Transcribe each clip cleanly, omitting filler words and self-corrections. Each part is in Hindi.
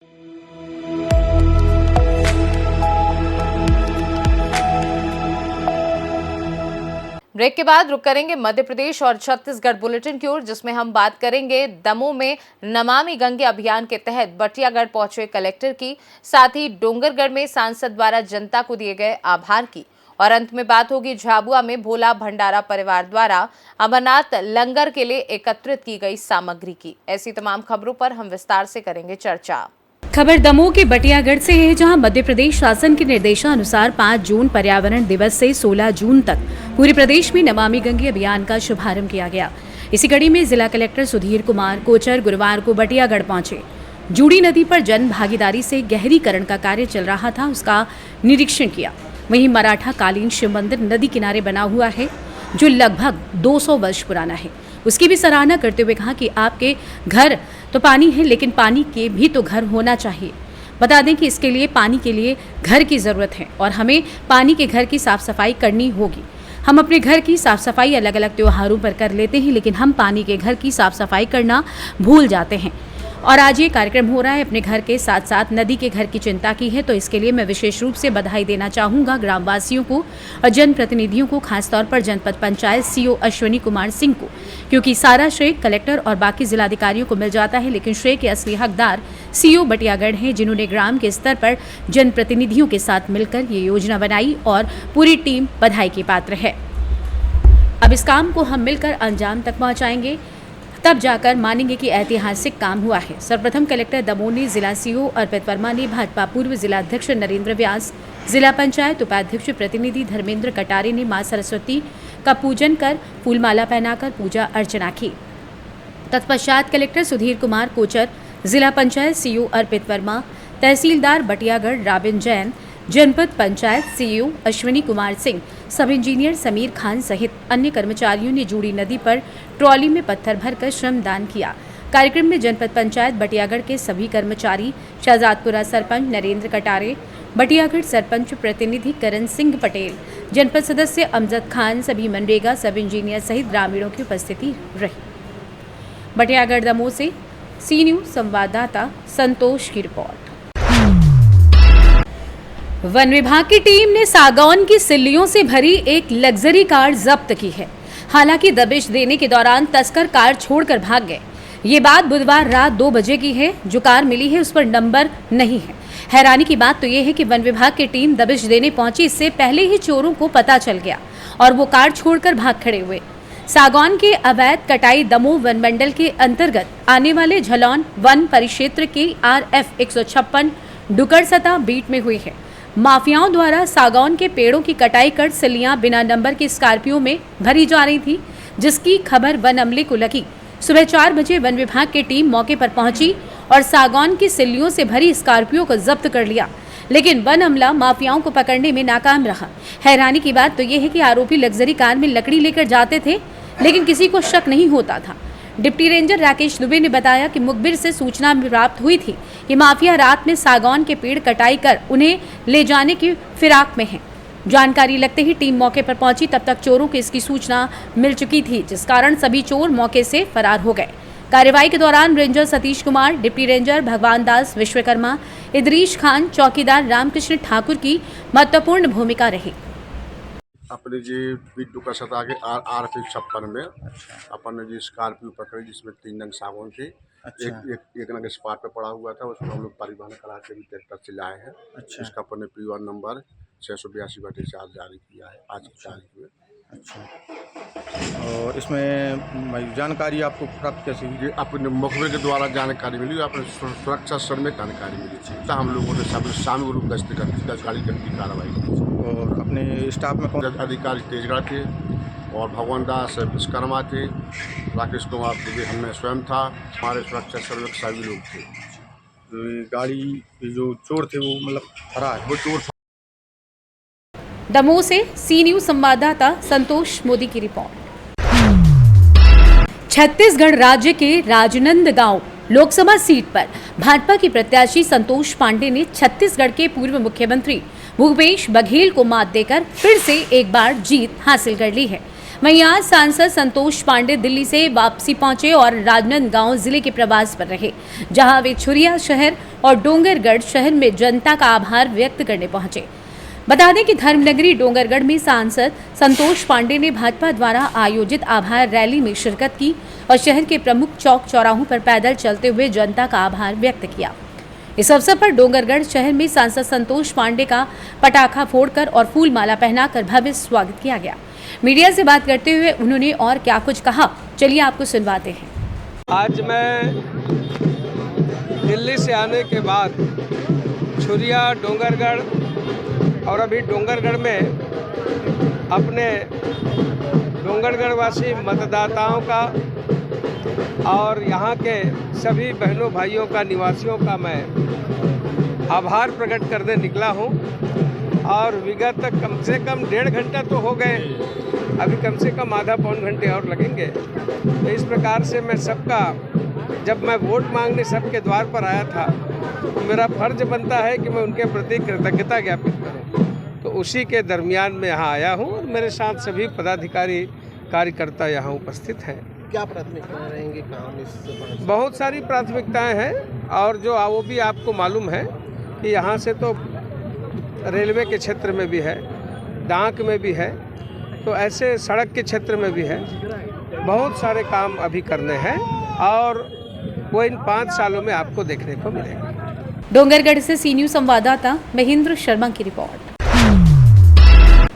ब्रेक के बाद रुक करेंगे मध्य प्रदेश और छत्तीसगढ़ बुलेटिन की ओर, जिसमें हम बात करेंगे दमोह में नमामि गंगे अभियान के तहत बटियागढ़ पहुंचे कलेक्टर की, साथ ही डोंगरगढ़ में सांसद द्वारा जनता को दिए गए आभार की, और अंत में बात होगी झाबुआ में भोला भंडारा परिवार द्वारा अमरनाथ लंगर के लिए एकत्रित की गई सामग्री की। ऐसी तमाम खबरों पर हम विस्तार से करेंगे चर्चा। खबर दमोह के बटियागढ़ से है, जहां मध्य प्रदेश शासन के निर्देशानुसार 5 जून पर्यावरण दिवस से 16 जून तक पूरे प्रदेश में नमामि गंगे अभियान का शुभारंभ किया गया। इसी कड़ी में जिला कलेक्टर सुधीर कुमार कोचर गुरुवार को बटियागढ़ पहुंचे। जूड़ी नदी पर जन भागीदारी से गहरीकरण का कार्य चल रहा था, उसका निरीक्षण किया। वहीं मराठा कालीन शिव मंदिर नदी किनारे बना हुआ है, जो लगभग 200 वर्ष पुराना है। उसकी भी सराहना करते हुए कहा कि आपके घर तो पानी है, लेकिन पानी के भी तो घर होना चाहिए। बता दें कि इसके लिए पानी के लिए घर की ज़रूरत है और हमें पानी के घर की साफ सफाई करनी होगी। हम अपने घर की साफ सफाई अलग अलग त्योहारों पर कर लेते हैं, लेकिन हम पानी के घर की साफ सफाई करना भूल जाते हैं। और आज ये कार्यक्रम हो रहा है अपने घर के साथ साथ नदी के घर की चिंता की है, तो इसके लिए मैं विशेष रूप से बधाई देना चाहूँगा ग्रामवासियों को और जनप्रतिनिधियों को, खासतौर पर जनपद पंचायत सीओ अश्विनी कुमार सिंह को, क्योंकि सारा श्रेय कलेक्टर और बाकी जिलाधिकारियों को मिल जाता है, लेकिन श्रेय के असली हकदार सीओ बटियागढ़ हैं, जिन्होंने ग्राम के स्तर पर जनप्रतिनिधियों के साथ मिलकर ये योजना बनाई और पूरी टीम बधाई की पात्र है। अब इस काम को हम मिलकर अंजाम तक पहुँचाएंगे, तब जाकर मानेंगे कि ऐतिहासिक काम हुआ है। सर्वप्रथम कलेक्टर दमोह ने, जिला सीओ अर्पित वर्मा ने, भाजपा पूर्व जिलाध्यक्ष नरेंद्र व्यास, जिला पंचायत उपाध्यक्ष प्रतिनिधि धर्मेंद्र कटारे ने मां सरस्वती का पूजन कर फूलमाला पहनाकर पूजा अर्चना की। तत्पश्चात कलेक्टर सुधीर कुमार कोचर, जिला पंचायत सीओ अर्पित वर्मा, तहसीलदार बटियागढ़ राबिन जैन, जनपद पंचायत सीईओ अश्विनी कुमार सिंह, सब इंजीनियर समीर खान सहित अन्य कर्मचारियों ने जूड़ी नदी पर ट्रॉली में पत्थर भरकर श्रमदान किया। कार्यक्रम में जनपद पंचायत बटियागढ़ के सभी कर्मचारी, शहजादपुरा सरपंच नरेंद्र कटारे, बटियागढ़ सरपंच प्रतिनिधि करण सिंह पटेल, जनपद सदस्य अमजद खान, सभी मनरेगा सब इंजीनियर सहित ग्रामीणों की उपस्थिति रही। बटियागढ़ दमोह से सी न्यूज संवाददाता संतोष की रिपोर्ट। वन विभाग की टीम ने सागौन की सिल्लियों से भरी एक लग्जरी कार जब्त की है। हालांकि दबिश देने के दौरान तस्कर कार छोड़कर भाग गए। ये बात बुधवार रात 2 बजे की है। जो कार मिली है उस पर नंबर नहीं है। हैरानी की बात तो ये है कि वन विभाग की टीम दबिश देने पहुंची, इससे पहले ही चोरों को पता चल गया और वो कार छोड़कर भाग खड़े हुए। सागौन के अवैध कटाई दमोह वन मंडल के अंतर्गत आने वाले झलौन वन परिक्षेत्र के RF 156 डुकरसता बीट में हुई है। माफियाओं द्वारा सागौन के पेड़ों की कटाई कर सिल्लियां बिना नंबर की स्कॉर्पियो में भरी जा रही थी, जिसकी खबर वन अमले को लगी। सुबह 4 बजे वन विभाग की टीम मौके पर पहुंची और सागौन की सिल्लियों से भरी स्कॉर्पियो को जब्त कर लिया, लेकिन वन अमला माफियाओं को पकड़ने में नाकाम रहा। हैरानी की बात तो यह है कि आरोपी लग्जरी कार में लकड़ी लेकर जाते थे, लेकिन किसी को शक नहीं होता था। डिप्टी रेंजर राकेश दुबे ने बताया कि मुखबिर से सूचना प्राप्त हुई थी कि माफिया रात में सागौन के पेड़ कटाई कर उन्हें ले जाने की फिराक में है। जानकारी लगते ही टीम मौके पर पहुंची, तब तक चोरों को इसकी सूचना मिल चुकी थी, जिस कारण सभी चोर मौके से फरार हो गए। कार्रवाई के दौरान ranger Satish Kumar, deputy ranger भगवान दास विश्वकर्मा, इदरीश खान, चौकीदार रामकृष्ण ठाकुर की महत्वपूर्ण भूमिका रही। अपने जी बिट्टू का सता के RF 156 में अपन ने जी स्कॉर्पियो पकड़ी, जिसमें 3 नंग सागौन थे। एक नंग स्पॉट पे पड़ा हुआ था, उसको हम लोग परिवहन करा के भी ट्रैक्टर से लाए हैं। इसका अपन ने P1 नंबर 682/4 जारी किया है आज की तारीख में। और इसमें जानकारी आपको प्राप्त कैसे हुई? अपने मुखबिर के द्वारा जानकारी मिली, अपने सुरक्षा सर में जानकारी मिली थी, तो हम लोगों ने सब शाम ग्रुप गश्त गाड़ी की कार्रवाई की। और अपने स्टाफ में कौन अधिकारी तेजगढ़ थे और भगवान दास विश्वकर्मा थे, राकेश कुमार दुबे हमें स्वयं था, हमारे सुरक्षा सर में सभी लोग थे। तो ये गाड़ी जो चोर थे वो मतलब फरार है? वो चोर दमोह से सी न्यूज संवाददाता संतोष मोदी की रिपोर्ट। छत्तीसगढ़ राज्य के राजनांदगांव लोकसभा सीट पर भाजपा की प्रत्याशी संतोष पांडे ने छत्तीसगढ़ के पूर्व मुख्यमंत्री भूपेश बघेल को मात देकर फिर से एक बार जीत हासिल कर ली है। वहीं आज सांसद संतोष पांडे दिल्ली से वापसी पहुंचे और राजनांदगांव जिले के प्रवास पर रहे, जहां वे छुरिया शहर और डोंगरगढ़ शहर में जनता का आभार व्यक्त करने पहुंचे। बता दें कि धर्मनगरी डोंगरगढ़ में सांसद संतोष पांडे ने भाजपा द्वारा आयोजित आभार रैली में शिरकत की और शहर के प्रमुख चौक चौराहों पर पैदल चलते हुए जनता का आभार व्यक्त किया। इस अवसर पर डोंगरगढ़ शहर में सांसद संतोष पांडे का पटाखा फोड़कर और फूल माला पहनाकर भव्य स्वागत किया गया। मीडिया से बात करते हुए उन्होंने और क्या कुछ कहा, चलिए आपको सुनवाते हैं। आज मैं दिल्ली से आने के बाद छुरिया, डोंगरगढ़ और अभी डोंगरगढ़ में अपने डोंगरगढ़ वासी मतदाताओं का और यहाँ के सभी बहनों भाइयों का, निवासियों का मैं आभार प्रकट करने निकला हूँ। और विगत कम से कम 1.5 घंटा तो हो गए, अभी कम से कम आधा पौन घंटे और लगेंगे। तो इस प्रकार से मैं सबका, जब मैं वोट मांगने सबके द्वार पर आया था तो मेरा फर्ज बनता है कि मैं उनके प्रति कृतज्ञता ज्ञापित करूं। तो उसी के दरमियान में यहाँ आया हूँ और मेरे साथ सभी पदाधिकारी, कार्यकर्ता यहाँ उपस्थित हैं। क्या प्राथमिकताएं रहेंगी काम इस? बहुत सारी प्राथमिकताएं हैं और जो वो भी आपको मालूम है कि यहाँ से तो रेलवे के क्षेत्र में भी है, डाक में भी है, तो ऐसे सड़क के क्षेत्र में भी है। बहुत सारे काम अभी करने हैं और वो इन 5 सालों में आपको देखने को मिलेगा। डोंगरगढ़ से सी न्यूज़ संवाददाता महेंद्र शर्मा की रिपोर्ट।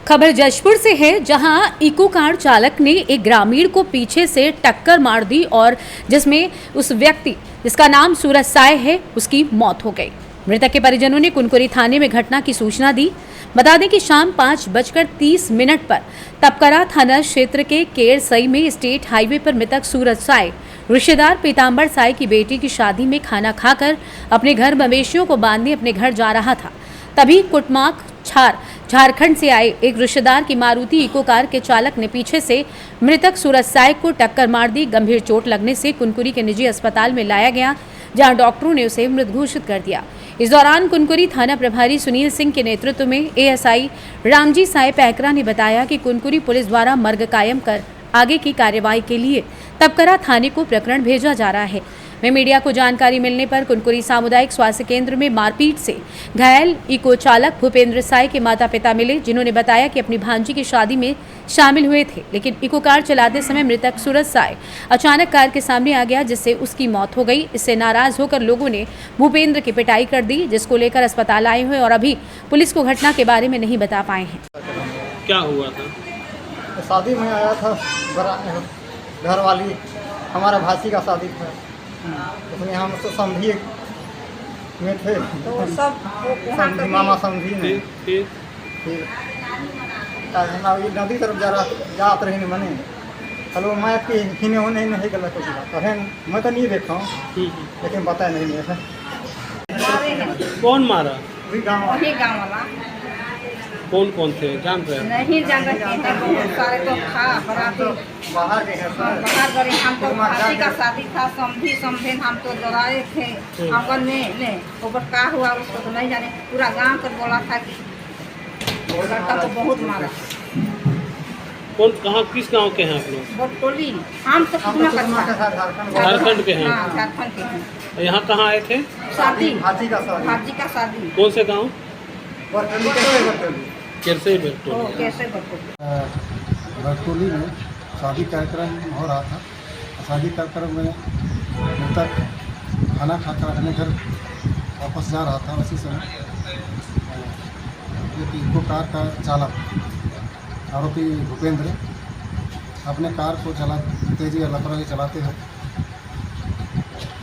खबर जशपुर से है, जहां इको कार चालक ने एक ग्रामीण को पीछे से टक्कर मार दी और जिसमें उस व्यक्ति जिसका नाम सूरज साय है उसकी मौत हो गई। मृतक के परिजनों ने कुनकुरी थाने में घटना की सूचना दी। बता दें कि शाम 5:30 पर तपकरा थाना क्षेत्र के केरसई में स्टेट हाईवे पर मृतक सूरज साय रिश्तेदार पीताम्बर साय की बेटी की शादी में खाना खाकर अपने घर मवेशियों को बांधने अपने घर जा रहा था। तभी कुटमाक झारखंड से आए एक रिश्तेदार की मारुति इको कार के चालक ने पीछे से मृतक सूरज साय को टक्कर मार दी। गंभीर चोट लगने से कुनकुरी के निजी अस्पताल में लाया गया, जहां डॉक्टरों ने उसे मृत घोषित कर दिया। इस दौरान कुनकुरी थाना प्रभारी सुनील सिंह के नेतृत्व में एएसआई रामजी साय पैकरा ने बताया कि कुनकुरी पुलिस द्वारा मर्ग कायम कर आगे की कार्रवाई के लिए तपकरा थाने को प्रकरण भेजा जा रहा है। में मीडिया को जानकारी मिलने पर कुनकुरी सामुदायिक स्वास्थ्य केंद्र में मारपीट से घायल इको चालक भूपेंद्र साय के माता पिता मिले, जिन्होंने बताया कि अपनी भांजी की शादी में शामिल हुए थे, लेकिन इको कार चलाते समय मृतक सूरज साय अचानक कार के सामने आ गया, जिससे उसकी मौत हो गई। इससे नाराज होकर लोगों ने भूपेंद्र की पिटाई कर दी, जिसको लेकर अस्पताल आए हुए और अभी पुलिस को घटना के बारे में नहीं बता पाए हैं। क्या हुआ था? शादी में आया था, घर वाली हमारा भासी का शादी था, उसमें हम तो समझी में थे, तो सब मामा समझी में फिर नदी तरफ जात रही मने हेलो मैं हिने होने नहीं गला कुछ बात है, मैं तो नहीं देखा हूँ लेकिन बताया नहीं है। कौन मारा? गाँव वाला। कौन कौन थे जान रहे? नहीं जान रहे हैं, बहुत सारे तो था बराती बाहर गए बाहर गए। हम तो भाभी का शादी था, समझे हम तो डराए थे आंगन में ऊपर का हुआ उसको तो नहीं जाने। पूरा गांव कर बोला था कि लड़का तो बहुत मारा। कौन कहाँ किस गांव के हैं आप लोग? बटोली। हम तो झारखंड के हैं। झारखंड के हैं। यहाँ कहाँ आए थे? शादी भाजी का शादी। कौन से गाँव? कैसे बरतौली में शादी कार्यक्रम हो रहा था। शादी कार्यक्रम में मृतक खाना खाकर अपने घर वापस जा रहा था। उसी समय एक इको कार का चालक आरोपी भूपेंद्र अपने कार को तेजी और लापरवाही चलाते हुए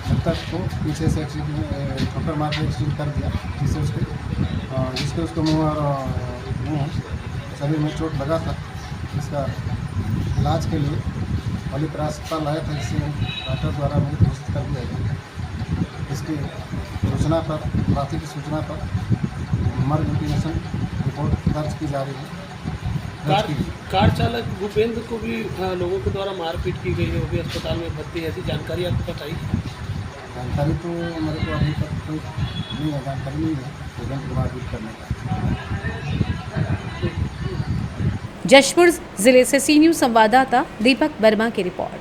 मृतक को पीछे से ठोकर मार के एक्सीडेंट कर दिया, जिससे उसको मुँह और शरीर में चोट लगा था। इसका इलाज के लिए अलीपुर अस्पताल लाया था, जिसे डॉक्टर द्वारा मृत घोषित कर दिया गया। इसकी सूचना पर, प्राथमिक सूचना पर मर्ग इंटीमेशन रिपोर्ट दर्ज की जा रही है। कार चालक भूपेंद्र को भी लोगों के द्वारा मारपीट की गई है, वो भी अस्पताल में भर्ती है। ऐसी जानकारी आपको बताई? जानकारी तो मेरे को अभी तक कोई नहीं है, जानकारी नहीं है एजेंट को मारपीट करने का। जशपुर जिले से सी न्यूज संवाददाता दीपक वर्मा की रिपोर्ट।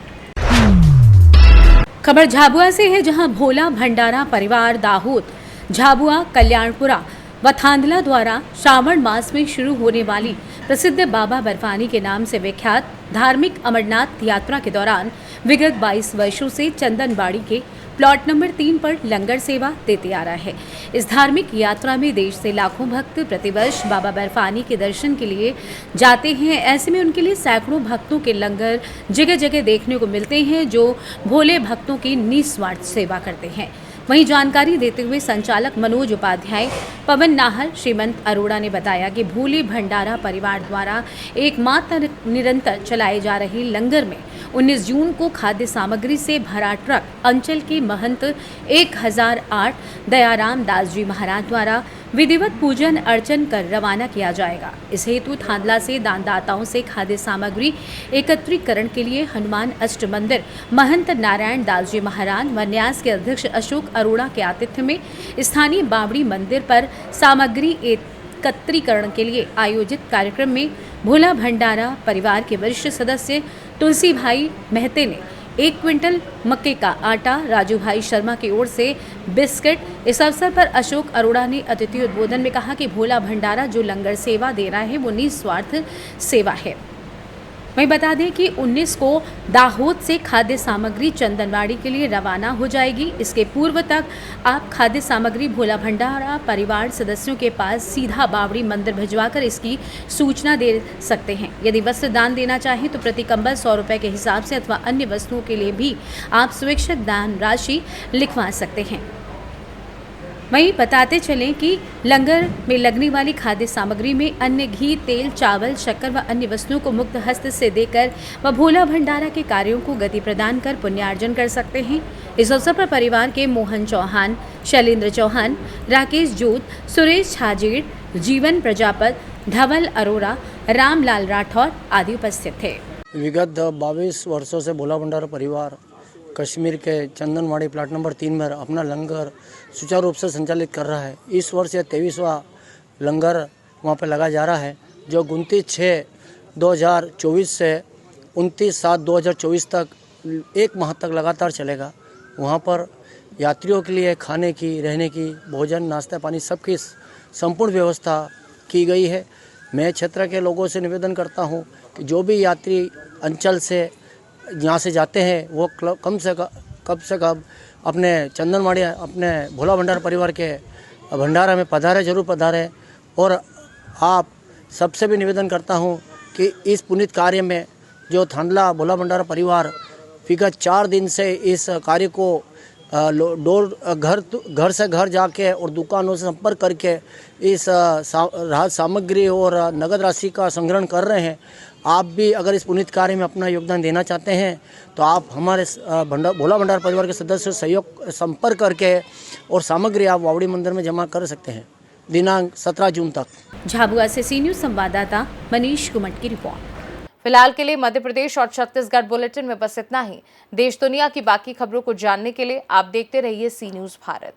खबर झाबुआ से है, जहां भोला भंडारा परिवार दाहोद, झाबुआ, कल्याणपुरा व थांदला द्वारा श्रावण मास में शुरू होने वाली प्रसिद्ध बाबा बर्फानी के नाम से विख्यात धार्मिक अमरनाथ यात्रा के दौरान विगत 22 वर्षों से चंदनबाड़ी के प्लॉट नंबर 3 पर लंगर सेवा देते आ रहा है। इस धार्मिक यात्रा में देश से लाखों भक्त प्रतिवर्ष बाबा बर्फानी के दर्शन के लिए जाते हैं। ऐसे में उनके लिए सैकड़ों भक्तों के लंगर जगह जगह देखने को मिलते हैं, जो भोले भक्तों की निस्वार्थ सेवा करते हैं। वहीं जानकारी देते हुए संचालक मनोज उपाध्याय, पवन नाहर, श्रीमंत अरोड़ा ने बताया कि भोले भंडारा परिवार द्वारा एकमात्र निरंतर चलाए जा रहे लंगर में 19 जून को खाद्य सामग्री से भरा ट्रक अंचल के महंत 1008 दयाराम दास जी महाराज द्वारा विधिवत पूजन अर्चन कर रवाना किया जाएगा। इस हेतु थांदला से दानदाताओं से खाद्य सामग्री एकत्रीकरण के लिए हनुमान अष्ट मंदिर महंत नारायण दास जी महाराज व न्यास के अध्यक्ष अशोक अरोड़ा के आतिथ्य में स्थानीय बावड़ी मंदिर पर सामग्री एकत्रीकरण के लिए आयोजित कार्यक्रम में भोला भंडारा परिवार के वरिष्ठ सदस्य तुलसी भाई महते ने 1 क्विंटल मक्के का आटा, राजू भाई शर्मा की ओर से बिस्किट। इस अवसर पर अशोक अरोड़ा ने अतिथि उद्बोधन में कहा कि भोला भंडारा जो लंगर सेवा दे रहा है वो निस्वार्थ सेवा है। वहीं बता दें कि 19 को दाहोद से खाद्य सामग्री चंदनबाड़ी के लिए रवाना हो जाएगी। इसके पूर्व तक आप खाद्य सामग्री भोला भंडारा परिवार सदस्यों के पास सीधा बावड़ी मंदिर भिजवाकर इसकी सूचना दे सकते हैं। यदि वस्त्र दान देना चाहें तो प्रति कंबल 100 रुपये के हिसाब से अथवा अन्य वस्तुओं के लिए भी आप स्वैच्छिक दान राशि लिखवा सकते हैं। वहीं बताते चलें कि लंगर में लगने वाली खाद्य सामग्री में अन्य घी, तेल, चावल, शक्कर व अन्य वस्तुओं को मुक्त हस्त से देकर व भोला भंडारा के कार्यों को गति प्रदान कर पुण्यार्जन कर सकते हैं। इस अवसर पर परिवार के मोहन चौहान, शैलेंद्र चौहान, राकेश जोत, सुरेश छाजेड़, जीवन प्रजापत, धवल अरोड़ा, रामलाल राठौर आदि उपस्थित थे। विगत 22 वर्षों से भोला भंडारा परिवार कश्मीर के चंदनवाड़ी प्लाट नंबर 3 में अपना लंगर सुचारू रूप से संचालित कर रहा है। इस वर्ष यह 23वां लंगर वहाँ पर लगा जा रहा है, जो 29/6/2024 से 29/7/2024 तक 1 माह तक लगातार चलेगा। वहाँ पर यात्रियों के लिए खाने की, रहने की, भोजन, नाश्ता पानी सबकी संपूर्ण व्यवस्था की गई है। मैं क्षेत्र के लोगों से निवेदन करता हूँ कि जो भी यात्री अंचल से यहाँ से जाते हैं वो कम से कम अपने चंदनवाड़ी, अपने भोला भंडारा परिवार के भंडारा में पधारे, जरूर पधारें। और आप सबसे भी निवेदन करता हूँ कि इस पुनीत कार्य में जो थांदला भोला भंडारा परिवार विगत 4 दिन से इस कार्य को घर से घर जाके और दुकानों से संपर्क करके इस राहत सामग्री और नगद राशि का संग्रहण कर रहे हैं। आप भी अगर इस पुनीत कार्य में अपना योगदान देना चाहते हैं तो आप हमारे भोला भंडारा परिवार के सदस्यों से सहयोग संपर्क करके और सामग्री आप वावड़ी मंदिर में जमा कर सकते हैं दिनांक 17 जून तक। झाबुआ से सी न्यूज संवाददाता मनीष कुमट की रिपोर्ट। फिलहाल के लिए मध्य प्रदेश और छत्तीसगढ़ बुलेटिन में बस इतना ही। देश दुनिया की बाकी खबरों को जानने के लिए आप देखते रहिए सी न्यूज भारत।